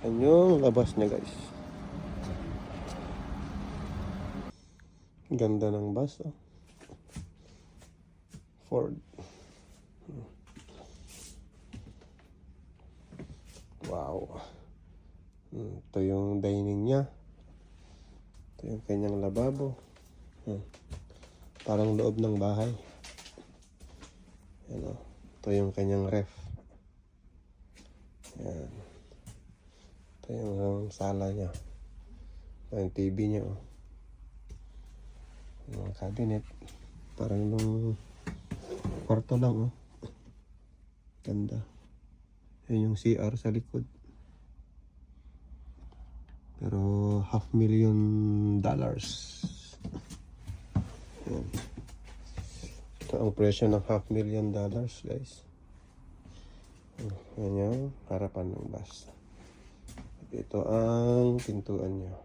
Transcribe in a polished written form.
Yan yung labas niya, guys. Ganda ng bus, oh. Ford. Wow. Ito yung dining niya. Ito yung kanyang lababo. Parang loob ng bahay. Yan, oh. Ito yung kanyang ref. Yan. Ito yung sala niya. Ito yung TV niya, oh. Yung cabinet. Parang nung kwarto lang, oh. Ganda. Yan yung CR sa likod. Pero $500,000. Yan. Ito ang presyo ng $500,000, guys. Yan yung harapan ng bus. Ito ang pintuan niya.